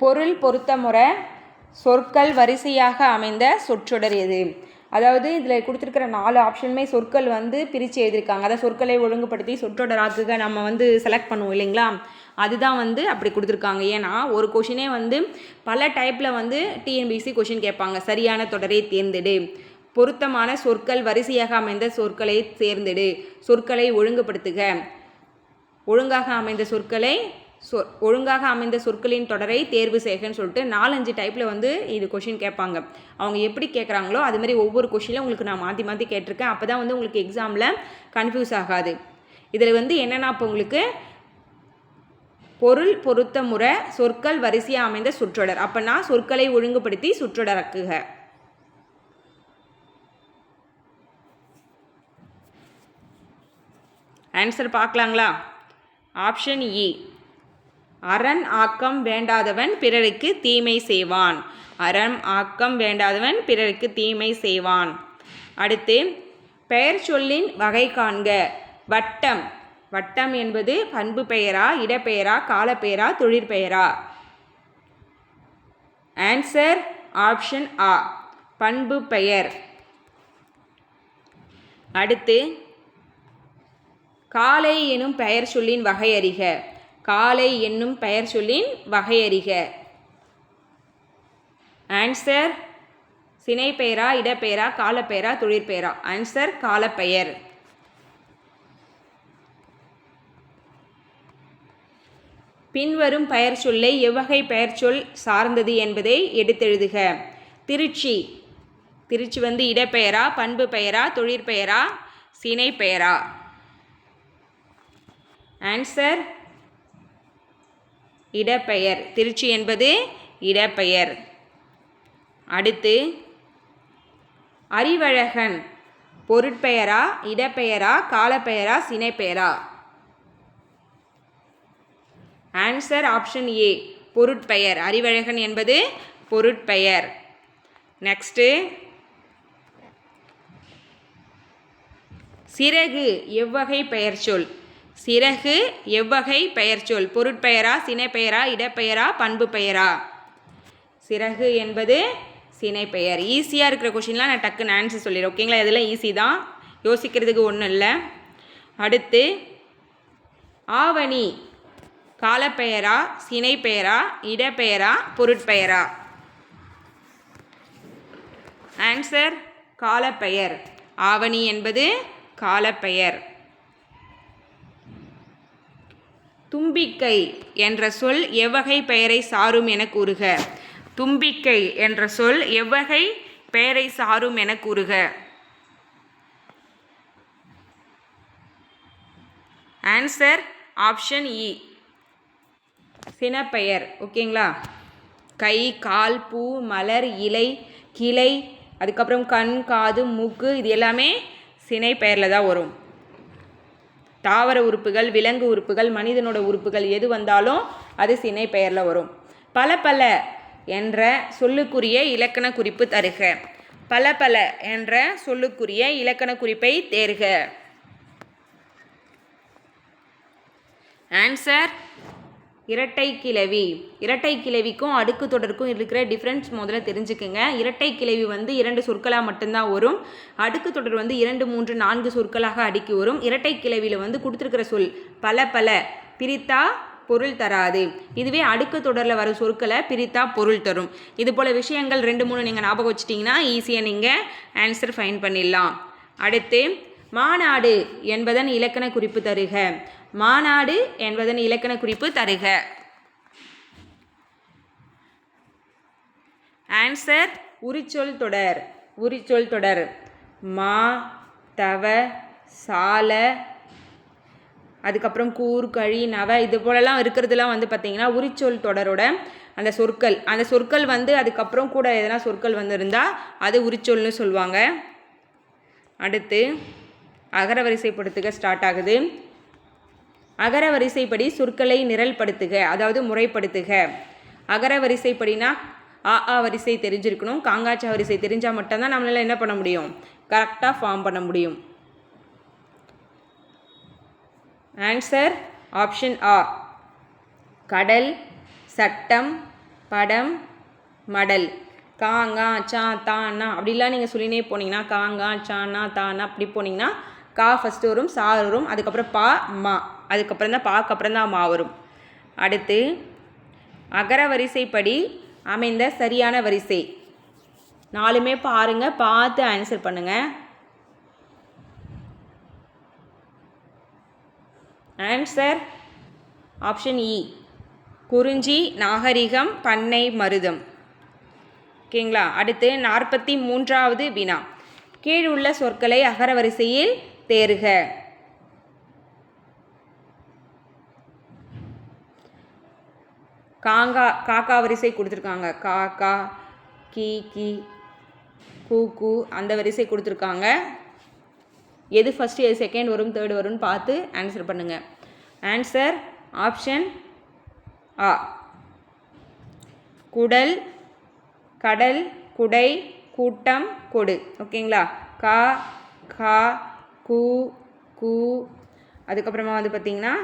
பொருள் பொருத்தமுறை சொற்கள் வரிசையாக அமைந்த சொற்றொடர் எது? அதாவது இதில் கொடுத்துருக்கிற 4 ஆப்ஷனுமே சொற்கள் பிரித்து எழுதியிருக்காங்க. அதாவது சொற்களை ஒழுங்குபடுத்தி சொற்றொடராக்குக நம்ம செலக்ட் பண்ணுவோம் இல்லைங்களா? அதுதான் அப்படி கொடுத்துருக்காங்க. ஏன்னா ஒரு கொஷினே பல டைப்பில் டிஎன்பிசி கொஷின் கேட்பாங்க. சரியான தொடரை தேர்ந்தெடு, பொருத்தமான சொற்கள் வரிசையாக அமைந்த சொற்களை தேர்ந்தெடு, சொற்களை ஒழுங்குபடுத்துக, ஒழுங்காக அமைந்த சொற்களின் தொடரை தேர்வு செய்கன்னு சொல்லிட்டு 4-5 டைப்பில் இது கொஷின் கேட்பாங்க. அவங்க எப்படி கேட்குறாங்களோ அதுமாதிரி ஒவ்வொரு கொஷினில் உங்களுக்கு நான் மாற்றி மாற்றி கேட்டிருக்கேன். அப்போ தான் உங்களுக்கு எக்ஸாமில் கன்ஃபியூஸ் ஆகாது. இதில் என்னென்னா இப்போ உங்களுக்கு பொருள் பொருத்த முறை சொற்கள் வரிசையாக அமைந்த சொற்றொடர். அப்போனா சொற்களை ஒழுங்குபடுத்தி சொற்றொடராக்குக. ஆன்சர் பார்க்கலாங்களா? ஆப்ஷன் இ. அரண் ஆக்கம் வேண்டாதவன் பிறருக்கு தீமை செய்வான். அறம் ஆக்கம் வேண்டாதவன் பிறருக்கு தீமை செய்வான். அடுத்து பெயர் சொல்லின் வகை காண்க. வட்டம். வட்டம் என்பது பண்பு பெயரா, இடப்பெயரா, காலப்பெயரா, தொழிற்பெயரா? ஆன்சர் ஆப்ஷன் ஆ. பண்பு பெயர். அடுத்து காலை எனும் பெயர் சொல்லின் வகை அறிக. காலை என்னும் பெயர் சொல்லின் வகை அறிக. ஆன்சர் சினைப்பெயரா, இடப்பெயரா, காலப்பெயரா, தொழிற்பெயரா? ஆன்சர் காலப்பெயர். பின்வரும் பெயர் சொல்லை எவ்வகை பெயர் சொல் சார்ந்தது என்பதை எடுத்தெழுதுக. திருச்சி. திருச்சி வந்து இடப்பெயரா, பண்பு பெயரா, தொழிற்பெயரா, சினை பெயரா? ஆன்சர் இடப்பெயர். திருச்சி என்பது இடப்பெயர். அடுத்து அறிவழகன் பொருட்பெயரா, இடப்பெயரா, காலப்பெயரா, சினைப்பெயரா? ஆன்சர் ஆப்ஷன் ஏ, பொருட்பெயர். அறிவழகன் என்பது பொருட்பெயர். நெக்ஸ்ட்டு சிறகு எவ்வகை பெயர் சொல்? சிறகு எவ்வகை பெயர் சொல்? பொருட்பெயரா, சினைப்பெயரா, இடப்பெயரா, பண்பு பெயரா? சிறகு என்பது சினைப்பெயர். ஈஸியாக இருக்கிற கொஷின்லாம் நான் டக்குன்னு ஆன்சர் சொல்லிடுறேன். ஓகேங்களா? இதெல்லாம் ஈஸி தான், யோசிக்கிறதுக்கு ஒன்றும் இல்லை. அடுத்து ஆவணி காலப்பெயரா, சினைப்பெயரா, இடப்பெயரா, பொருட்பெயரா? ஆன்சர் காலப்பெயர். ஆவணி என்பது காலப்பெயர். தும்பிக்கை என்ற சொல் எவ்வகை பெயரை சாரும் என கூறுக. தும்பிக்கை என்ற சொல் எவ்வகை பெயரை சாரும் என கூறுக. ஆன்சர் ஆப்ஷன் இ, சினப்பெயர். ஓகேங்களா? கை, கால், பூ, மலர், இலை, கிளை, அதுக்கப்புறம் கண், காது, மூக்கு, இது எல்லாமே சினை பெயரில் தான் வரும். தாவர உறுப்புகள், விலங்கு உறுப்புகள், மனிதனோட உறுப்புகள் எது வந்தாலும் அது சினை பெயரில் வரும். பல பல என்ற சொல்லுக்குரிய இலக்கண குறிப்பு தருக. பல பல என்ற சொல்லுக்குரிய இலக்கண குறிப்பை தேர்க. ஆன்சர் இரட்டை கிளவி. இரட்டை கிளவிக்கும் அடுக்கு தொடருக்கும் இருக்கிற டிஃப்ரென்ஸ் முதல்ல தெரிஞ்சுக்குங்க. இரட்டை கிளவி வந்து 2 சொற்களாக மட்டும்தான் வரும். அடுக்கு தொடர் வந்து 2, 3, 4 சொற்களாக அடுக்கி வரும். இரட்டை கிளவியில் வந்து கொடுத்துருக்கிற சொல் பல பல பிரித்தா பொருள் தராது. இதுவே அடுக்கு தொடரில் வர சொற்களை பிரித்தா பொருள் தரும். இது போல் விஷயங்கள் 2, 3 நீங்கள் ஞாபகம் வச்சிட்டிங்கன்னா ஈஸியாக நீங்கள் ஆன்சர் ஃபைன் பண்ணிடலாம். அடுத்து மாநாடு என்பதன் இலக்கண குறிப்பு தருக. மாநாடு என்பதன் இலக்கண குறிப்பு தருக. ஆன்சர் உரிச்சொல் தொடர். உரிச்சொல் தொடர். மா, தவ, சால, அதுக்கப்புறம் கூர், கழி, நவ, இது போலலாம் இருக்கிறதுலாம் வந்து பார்த்திங்கன்னா உரிச்சொல் தொடரோட அந்த சொற்கள். அந்த சொற்கள் வந்து அதுக்கப்புறம் கூட எதனா சொற்கள் வந்து இருந்தால் அது உரிச்சொல்னு சொல்லுவாங்க. அடுத்து அகர வரிசைப்படுத்துக ஸ்டார்ட் ஆகுது. அகர வரிசைப்படி சொற்களை நிரல்படுத்துக, அதாவது முறைப்படுத்துக. அகர வரிசைப்படினா ஆ வரிசை தெரிஞ்சிருக்கணும். காங்காச்சா வரிசை தெரிஞ்சால் மட்டும்தான் நம்மளால் என்ன பண்ண முடியும், கரெக்டாக ஃபார்ம் பண்ண முடியும். ஆன்சர் ஆப்ஷன் ஆ, கடல், சட்டம், படம், மடல். காங்கா சா தானா அப்படிலாம் நீங்கள் சொல்லினே போனீங்கன்னா, காங்கா சானா தானா அப்படி போனீங்கன்னா கா ஃபஸ்ட்டு வரும், சா வரும், அதுக்கப்புறம் பா, மா, அதுக்கப்புறம் தான் பாக்கு அப்புறம் தான் மா வரும். அடுத்து அகர வரிசைப்படி அமைந்த சரியான வரிசை. 4மே பாருங்க, பார்த்து ஆன்சர் பண்ணுங்க. ஆன்சர் ஆப்ஷன் இ, குறிஞ்சி, நாகரிகம், பண்ணை, மருதம். ஓகேங்களா? அடுத்து 43வது வினா. கீழ் உள்ள சொற்களை அகர வரிசையில் தேர்க. காக்கா வரிசை கொடுத்துருக்காங்க. காக்கா, கீ கீ, கூ கூ, அந்த வரிசை கொடுத்துருக்காங்க. எது ஃபஸ்ட்டு எது செகண்ட் வரும் தேர்டு வரும்னு பார்த்து ஆன்சர் பண்ணுங்கள். ஆன்சர் ஆப்ஷன் ஆ, குடல், கடல், குடை, கூட்டம், கொடு. ஓகேங்களா? கா, கா, கூ, கூ, அதுக்கப்புறமா வந்து பார்த்திங்கன்னா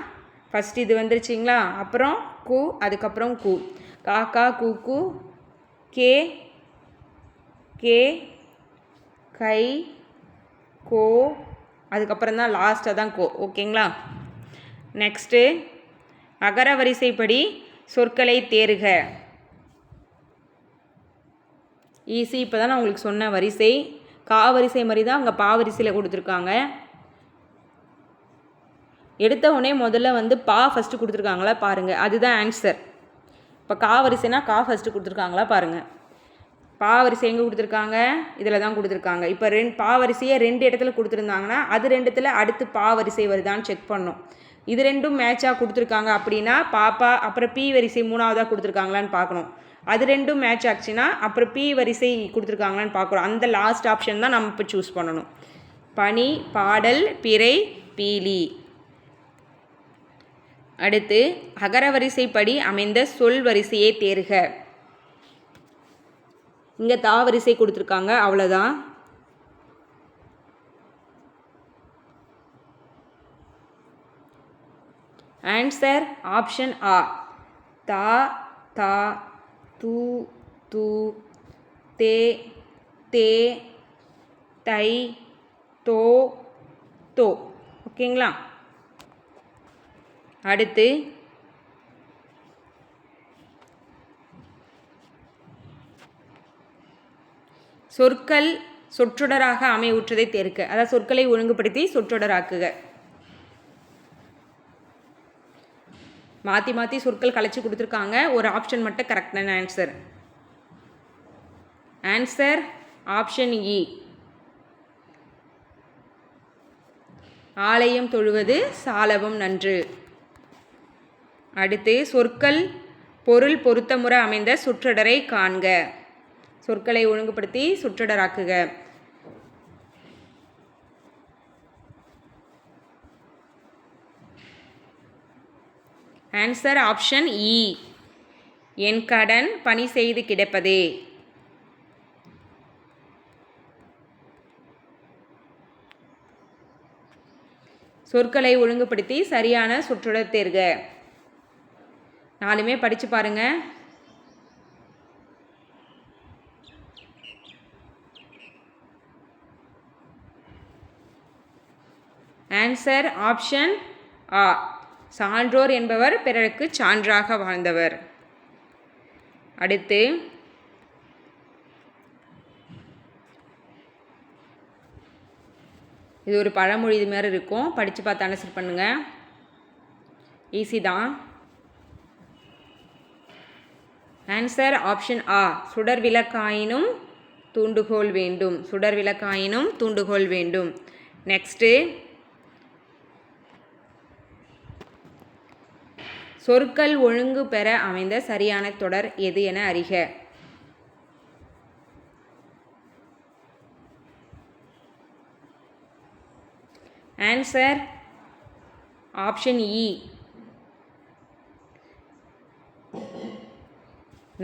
ஃபஸ்ட் இது வந்துருச்சிங்களா, அப்புறம் கூ, அதுக்கப்புறம் கூ. காக்கா, கூ கூ, கே, கே, கை, கோ, அதுக்கப்புறம் தான் லாஸ்ட்டாக தான் கோ. ஓகேங்களா? நெக்ஸ்ட்டு அகர வரிசைப்படி சொற்களை தேர்க. ஈஸி. இப்போ தான் நான் உங்களுக்கு சொன்ன வரிசை கா வரிசை மாதிரி தான் அங்கே பா வரிசையில் கொடுத்துருக்காங்க. எடுத்த உடனே முதல்ல வந்து பா ஃபஸ்ட்டு கொடுத்துருக்காங்களா பாருங்கள், அதுதான் ஆன்சர். இப்போ கா வரிசைனா கா ஃபஸ்ட்டு கொடுத்துருக்காங்களா பாருங்கள். பா வரிசை எங்கே கொடுத்துருக்காங்க, இதில் தான் கொடுத்துருக்காங்க. இப்போ பா வரிசையை 2 இடத்துல கொடுத்துருந்தாங்கன்னா அது 2த்தில் அடுத்து பா வரிசை வருதான்னு செக் பண்ணணும். இது 2ம் மேட்சாக கொடுத்துருக்காங்க அப்படின்னா பாப்பா அப்புறம் பி வரிசை 3ஆவதாக கொடுத்துருக்காங்களான்னு பார்க்கணும். அது 2ம் மேட்ச் ஆச்சுன்னா அப்புறம் பி வரிசை கொடுத்துருக்காங்களான்னு பார்க்குறோம். அந்த லாஸ்ட் ஆப்ஷன் தான் நம்ம இப்போ சூஸ் பண்ணணும். பனி, பாடல், பிறை, பீலி. அடுத்து அகர வரிசைப்படி அமைந்த சொல் வரிசையை தேர்க. இங்கே தா வரிசை கொடுத்துருக்காங்க, அவ்வளோதான். ஆன்சர் ஆப்ஷன் ஆ. தா, தா, தூ, தூ, தே, தே, தை, தோ, தோ. ஓகேங்களா? அடுத்து சொற்கள் சொற்றொடராக அமைவுற்றதை தேர்க. அதாவது சொற்களை ஒழுங்குபடுத்தி சொற்றொடராக்குக. மாற்றி மாற்றி சொற்கள் கலைச்சி கொடுத்துருக்காங்க, ஒரு ஆப்ஷன் மட்டும் கரெக்டான ஆன்சர். ஆன்சர் ஆப்ஷன் இ. ஆலயம் தொழுவது சாலவும் நன்று. அடுத்து சொற்கள் பொருள் பொருத்தமுற அமைந்த சொற்றொடரை காண்க. சொற்களை ஒழுங்குபடுத்தி சொற்றொடராக்குக. ஆன்சர் ஆப்ஷன் இ. என் கடன் பணி செய்து கிடப்பதே. சொற்களை ஒழுங்குபடுத்தி சரியான சொற்றொடர் தேர்க. 4மே படித்து பாருங்க. ஆன்சர் ஆப்ஷன் ஆ. சான்றோர் என்பவர் பிறருக்கு சான்றாக வாழ்ந்தவர். அடுத்து இது ஒரு பழமொழி இது மாதிரி இருக்கும், படித்து பார்த்து ஆன்சர் பண்ணுங்கள், ஈஸி தான். ஆன்சர் ஆப்ஷன் ஆ. சுடர் விளக்காயினும் தூண்டுகோல் வேண்டும். சுடர் விளக்காயினும் தூண்டுகோல் வேண்டும். நெக்ஸ்ட்டு சொற்கள் ஒழுங்கு பெற அமைந்த சரியான தொடர் எது என அறிக. ஆன்சர் ஆப்ஷன் இ.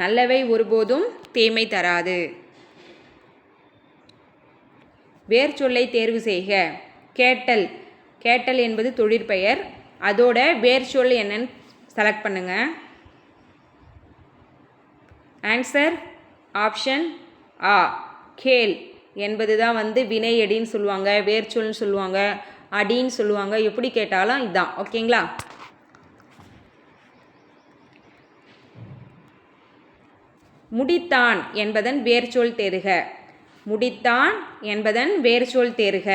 நல்லவை ஒருபோதும் தீமை தராது. வேர் சொல்லை தேர்வு செய்க. கேட்டல். கேட்டல் என்பது தொழிற்பெயர், அதோட வேர் சொல் என்னன்னு செலக்ட் பண்ணுங்க. ஆன்சர் ஆப்ஷன் ஆ. கேள் என்பது தான் வந்து வினையடின்னு சொல்லுவாங்க, வேர்ச்சொல்னு சொல்லுவாங்க, அடின்னு சொல்லுவாங்க. எப்படி கேட்டாலும் இதுதான். ஓகேங்களா? முடித்தான் என்பதன் வேர்ச்சொல் தேர்க. முடித்தான் என்பதன் வேர்ச்சொல் தேர்க.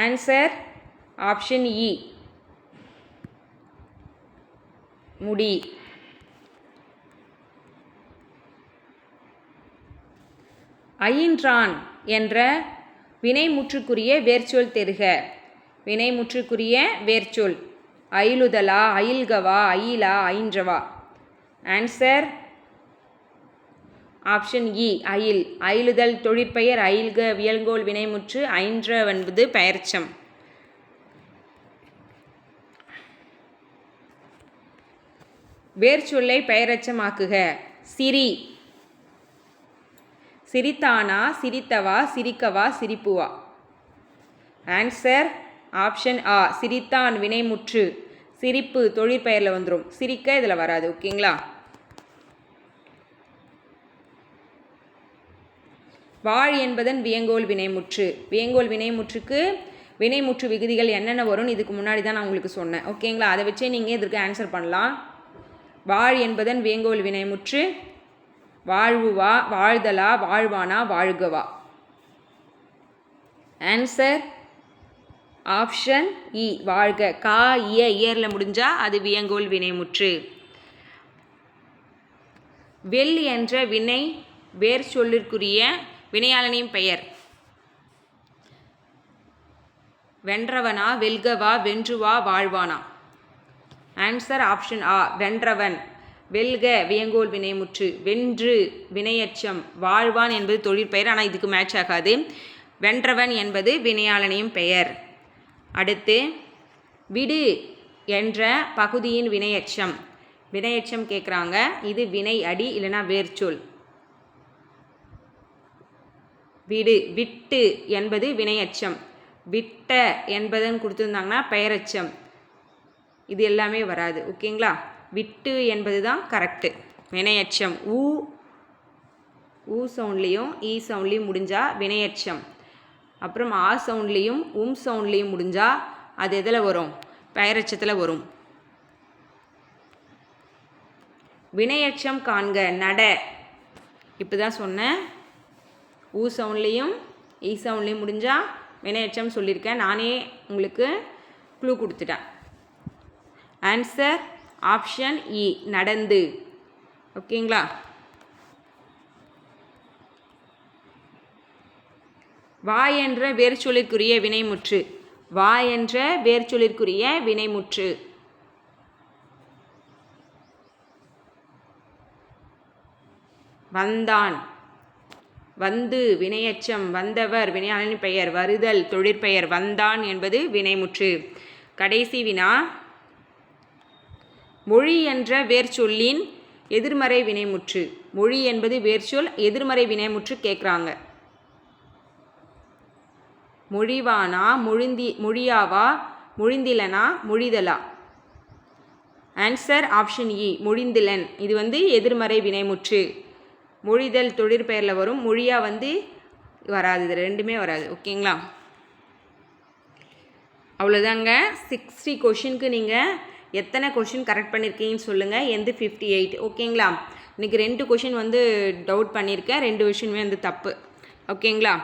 ஆன்சர் ஆப்ஷன் இ. முடி. அயின்றான் என்ற வினைமுற்றுக்குரிய வேர்ச்சொல் தேர்க. வினைமுற்றுக்குரிய வேர்ச்சொல். அயிலுதலா, அயில்கவா, அயிலா, அயின்றவா. ஆன்சர் ஆப்ஷன் இ. அயில். அயிலுதல் தொழிற்பெயர், அயில்க வியல்கோள் வினைமுற்று, அயின்ற என்பது பெயர்ச்சம். வேர்ச்சொல்லை பெயரச்சமாக்குக. சிரி. சிரித்தானா, சிரித்தவா, சிரிக்கவா, சிரிப்புவா. ஆன்சர் ஆப்ஷன் ஆ. சிரித்தான் வினைமுற்று, சிரிப்பு தொழிற்பெயரில் வந்துடும், சிரிக்க இதில் வராது. ஓகேங்களா? வாழ் என்பதன் வியங்கோல் வினைமுற்று. வியங்கோல் வினைமுற்றுக்கு வினைமுற்று விகுதிகள் என்னென்ன வரும்னு இதுக்கு முன்னாடி தான் நான் உங்களுக்கு சொன்னேன். ஓகேங்களா? அதை வச்சே நீங்கள் இதற்கு ஆன்சர் பண்ணலாம். வாழ் என்பதன் வியங்கோல் வினைமுற்று வாழ்வுவா, வாழ்தலா, வாழ்வானா, வாழ்கவா. ஆன்சர் ஆப்ஷன் இ வாழ்க. கா இயரில் முடிஞ்சால் அது வியங்கோல் வினைமுற்று. வெல் என்ற வினை வேர் சொல்லிற்குரிய வினையாளனின் பெயர். வென்றவனா, வெல்கவா, வென்றுவா, வாழ்வானா? ஆன்சர் ஆப்ஷன் ஆ வென்றவன். வெல்க வியங்கோல் வினைமுற்று, வென்று வினையச்சம், வாழ்வான் என்பது தொழிற்பெயர். ஆனால் இதுக்கு மேட்ச் ஆகாது. வென்றவன் என்பது வினையாளனின் பெயர். அடுத்து விடு என்ற பகுதியின் வினையச்சம். வினையச்சம் கேட்குறாங்க. இது வினை அடி இல்லைனா வேர்ச்சொல். விடு விட்டு என்பது வினையச்சம். விட்ட என்பதுன்னு கொடுத்துருந்தாங்கன்னா பெயரச்சம். இது எல்லாமே வராது. ஓகேங்களா? விட்டு என்பது தான் கரெக்டு. வினையச்சம் ஊ சவுண்ட்லேயும் ஈ சவுண்ட்லேயும் முடிஞ்சால் வினையச்சம். அப்புறம் ஆ சவுண்ட்லேயும் சவுண்ட்லேயும் முடிஞ்சால் அது எதில் வரும்? பெயரச்சத்தில் வரும். வினையச்சம் காண்க. நட இப்போ தான் சொன்னேன். ஊ சவுண்ட்லேயும் ஈ சவுண்ட்லேயும் முடிஞ்சால் வினையச்சம் சொல்லியிருக்கேன். நானே உங்களுக்கு க்ளூ கொடுத்துட்டேன். ஆன்சர் ஆப்ஷன் இ நடந்து. ஓகேங்களா? வா என்ற வேர்ச்சொல்லிற்குரிய வினைமுற்று. வா என்ற வேர்ச்சொல்லிற்குரிய வினைமுற்று. வந்தான். வந்து வினையச்சம், வந்தவர் வினையாளனின் பெயர், வருதல் தொழிற்பெயர், வந்தான் என்பது வினைமுற்று. கடைசி வினா, மொழி என்ற வேர்ச்சொல்லின் எதிர்மறை வினைமுற்று. மொழி என்பது வேர்ச்சொல், எதிர்மறை வினைமுற்று கேட்குறாங்க. மொழிவானா, மொழியாவா, மொழிந்திலனா, மொழிதலா? ஆன்சர் ஆப்ஷன் இ மொழிந்திலன். இது எதிர்மறை வினைமுற்று. மொழிதல் தொழிற்பெயரில் வரும். மொழியா வராது. இது ரெண்டுமே வராது. ஓகேங்களா? அவ்வளோதாங்க. 60 கொஷினுக்கு நீங்கள் எத்தனை கொஷின் கரெக்ட் பண்ணியிருக்கீங்கன்னு சொல்லுங்கள். 58. ஓகேங்களா? இன்றைக்கி 2 கொஷின் டவுட் பண்ணியிருக்கேன். 2 கொஷினுமே தப்பு. ஓகேங்களா?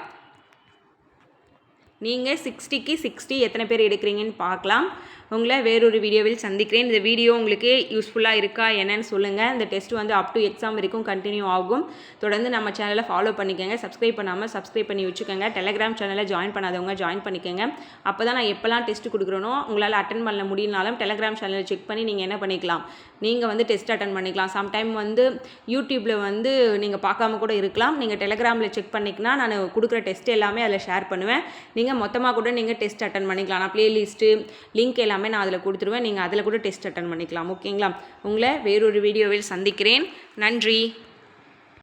நீங்கள் 60க்கு 60 எத்தனை பேர் எடுக்கிறீங்கன்னு பார்க்கலாம். உங்களை வேறொரு வீடியோவில் சந்திக்கிறேன். இந்த வீடியோ உங்களுக்கு யூஸ்ஃபுல்லாக இருக்கா என்னன்னு சொல்லுங்கள். இந்த டெஸ்ட் அப் டு எக்ஸாம் வரைக்கும் கண்டினியூ ஆகும். தொடர்ந்து நம்ம சேனலை ஃபாலோ பண்ணிக்கோங்க. சப்ஸ்கிரைப் பண்ணாமல் சப்ஸ்கிரைப் பண்ணி வச்சுக்கோங்க. டெலகிராம் சேனலை ஜாயின் பண்ணாதவங்க ஜாயின் பண்ணிக்கோங்க. அப்போ தான் நான் எப்போல்லாம் டெஸ்ட் கொடுக்குறேனோ உங்களால் அட்டன் பண்ண முடியினாலும் டெலகிராம் சேனலை செக் பண்ணி நீங்கள் என்ன பண்ணிக்கலாம், நீங்கள் டெஸ்ட் அட்டன் பண்ணிக்கலாம். சம்டைம் யூடியூப்பில் நீங்கள் பார்க்காம கூட இருக்கலாம். நீங்கள் டெலகிராமில் செக் பண்ணிக்கினா நான் கொடுக்குற டெஸ்ட் எல்லாமே அதில் ஷேர் பண்ணுவேன். நீங்கள் மொத்தமாக கூட நீங்கள் டெஸ்ட் அட்டன் பண்ணிக்கலாம். நான் ப்ளேலிஸ்ட்டு லிங்க் எல்லாமே நான் அதில் கொடுத்துருவேன். நீங்கள் அதில் கூட டெஸ்ட் அட்டன் பண்ணிக்கலாம். ஓகேங்களா? உங்களை வேறொரு வீடியோவில் சந்திக்கிறேன். நன்றி.